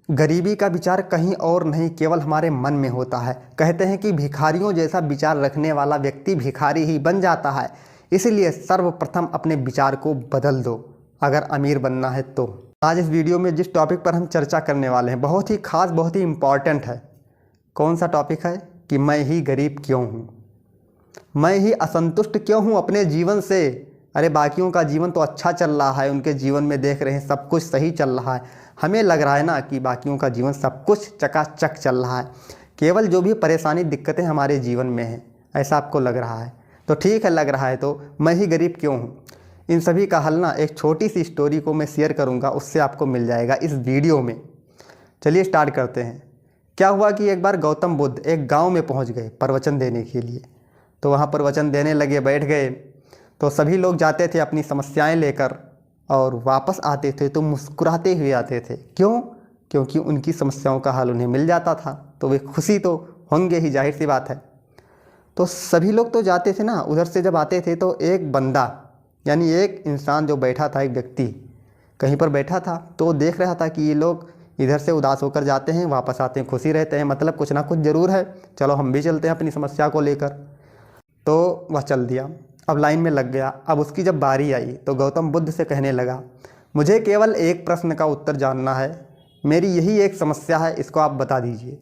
गरीबी का विचार कहीं और नहीं, केवल हमारे मन में होता है। कहते हैं कि भिखारियों जैसा विचार रखने वाला व्यक्ति भिखारी ही बन जाता है। इसलिए सर्वप्रथम अपने विचार को बदल दो अगर अमीर बनना है तो। आज इस वीडियो में जिस टॉपिक पर हम चर्चा करने वाले हैं बहुत ही खास, बहुत ही इम्पॉर्टेंट है। कौन सा टॉपिक है कि मैं ही गरीब क्यों हूँ, मैं ही असंतुष्ट क्यों हूँ अपने जीवन से। अरे बाकियों का जीवन तो अच्छा चल रहा है, उनके जीवन में देख रहे हैं सब कुछ सही चल रहा है। हमें लग रहा है ना कि बाकियों का जीवन सब कुछ चकाचक चल रहा है, केवल जो भी परेशानी दिक्कतें हमारे जीवन में हैं ऐसा आपको लग रहा है। तो ठीक है, लग रहा है तो मैं ही गरीब क्यों हूँ, इन सभी का हल ना एक छोटी सी स्टोरी को मैं शेयर करूँगा, उससे आपको मिल जाएगा इस वीडियो में। चलिए स्टार्ट करते हैं। क्या हुआ कि एक बार गौतम बुद्ध एक गाँव में पहुँच गए प्रवचन देने के लिए। तो वहाँ प्रवचन देने लगे, बैठ गए। तो सभी लोग जाते थे अपनी समस्याएं लेकर और वापस आते थे तो मुस्कुराते हुए आते थे। क्यों? क्योंकि उनकी समस्याओं का हल उन्हें मिल जाता था, तो वे खुशी तो होंगे ही, जाहिर सी बात है। तो सभी लोग तो जाते थे ना, उधर से जब आते थे तो एक बंदा यानी एक इंसान जो बैठा था, एक व्यक्ति कहीं पर बैठा था, तो देख रहा था कि ये लोग इधर से उदास होकर जाते हैं, वापस आते हैं खुशी रहते हैं, मतलब कुछ ना कुछ ज़रूर है, चलो हम भी चलते हैं अपनी समस्या को लेकर। तो वह चल दिया, अब लाइन में लग गया। अब उसकी जब बारी आई तो गौतम बुद्ध से कहने लगा, मुझे केवल एक प्रश्न का उत्तर जानना है, मेरी यही एक समस्या है, इसको आप बता दीजिए।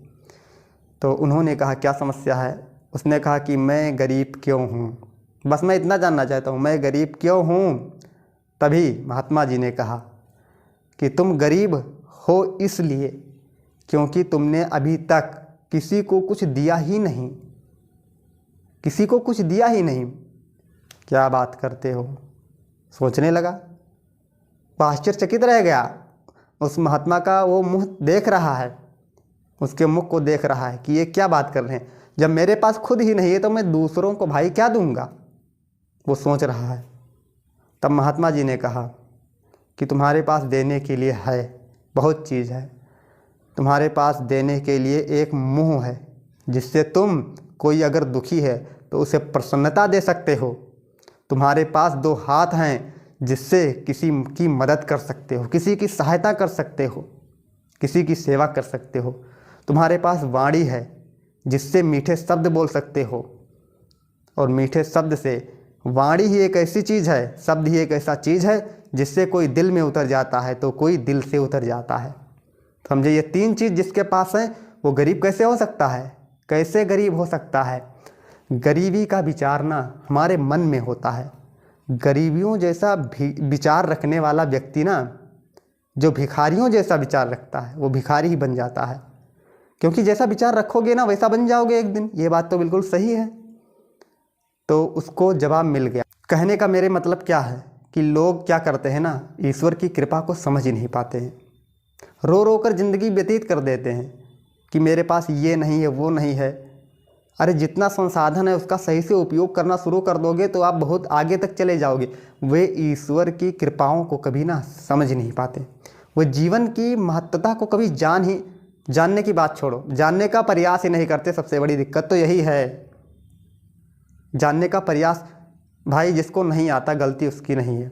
तो उन्होंने कहा, क्या समस्या है? उसने कहा कि मैं गरीब क्यों हूँ, बस मैं इतना जानना चाहता हूँ, मैं गरीब क्यों हूँ। तभी महात्मा जी ने कहा कि तुम गरीब हो इसलिए क्योंकि तुमने अभी तक किसी को कुछ दिया ही नहीं, किसी को कुछ दिया ही नहीं। क्या बात करते हो? सोचने लगा, वो आश्चर्यचकित रह गया। उस महात्मा का वो मुंह देख रहा है, उसके मुख को देख रहा है कि ये क्या बात कर रहे हैं, जब मेरे पास खुद ही नहीं है तो मैं दूसरों को भाई क्या दूंगा, वो सोच रहा है। तब महात्मा जी ने कहा कि तुम्हारे पास देने के लिए है, बहुत चीज़ है। तुम्हारे पास देने के लिए एक मुंह है जिससे तुम, कोई अगर दुखी है तो उसे प्रसन्नता दे सकते हो। तुम्हारे पास दो हाथ हैं जिससे किसी की मदद कर सकते हो, किसी की सहायता कर सकते हो, किसी की सेवा कर सकते हो। तुम्हारे पास वाणी है जिससे मीठे शब्द बोल सकते हो, और मीठे शब्द से, वाणी ही एक ऐसी चीज़ है, शब्द ही एक ऐसा चीज़ है जिससे कोई दिल में उतर जाता है तो कोई दिल से उतर जाता है। समझे, ये तीन चीज़ जिसके पास है वो गरीब कैसे हो सकता है, कैसे गरीब हो सकता है। गरीबी का विचार ना हमारे मन में होता है। गरीबियों जैसा विचार रखने वाला व्यक्ति ना, जो भिखारियों जैसा विचार रखता है वो भिखारी ही बन जाता है, क्योंकि जैसा विचार रखोगे ना वैसा बन जाओगे एक दिन। ये बात तो बिल्कुल सही है। तो उसको जवाब मिल गया। कहने का मेरे मतलब क्या है कि लोग क्या करते हैं ना, ईश्वर की कृपा को समझ ही नहीं पाते हैं, रो रो कर ज़िंदगी व्यतीत कर देते हैं कि मेरे पास ये नहीं है, वो नहीं है। अरे जितना संसाधन है उसका सही से उपयोग करना शुरू कर दोगे तो आप बहुत आगे तक चले जाओगे। वे ईश्वर की कृपाओं को कभी ना समझ नहीं पाते, वे जीवन की महत्वता को कभी जानने की बात छोड़ो, जानने का प्रयास ही नहीं करते। सबसे बड़ी दिक्कत तो यही है, जानने का प्रयास। भाई जिसको नहीं आता गलती उसकी नहीं है,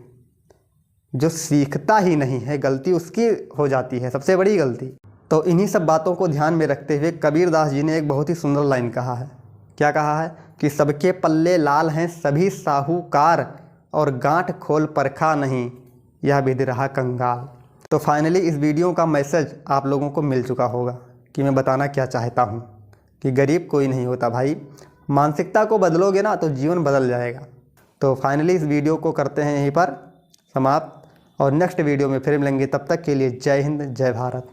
जो सीखता ही नहीं है गलती उसकी हो जाती है, सबसे बड़ी गलती। तो इन्हीं सब बातों को ध्यान में रखते हुए कबीरदास जी ने एक बहुत ही सुंदर लाइन कहा है। क्या कहा है कि सबके पल्ले लाल हैं सभी साहूकार, और गांठ खोल परखा नहीं यह विधि रहा कंगाल। तो फाइनली इस वीडियो का मैसेज आप लोगों को मिल चुका होगा कि मैं बताना क्या चाहता हूँ कि गरीब कोई नहीं होता भाई। मानसिकता को बदलोगे ना तो जीवन बदल जाएगा। तो फाइनली इस वीडियो को करते हैं यहीं पर समाप्त, और नेक्स्ट वीडियो में फिर मिलेंगे। तब तक के लिए जय हिंद, जय भारत।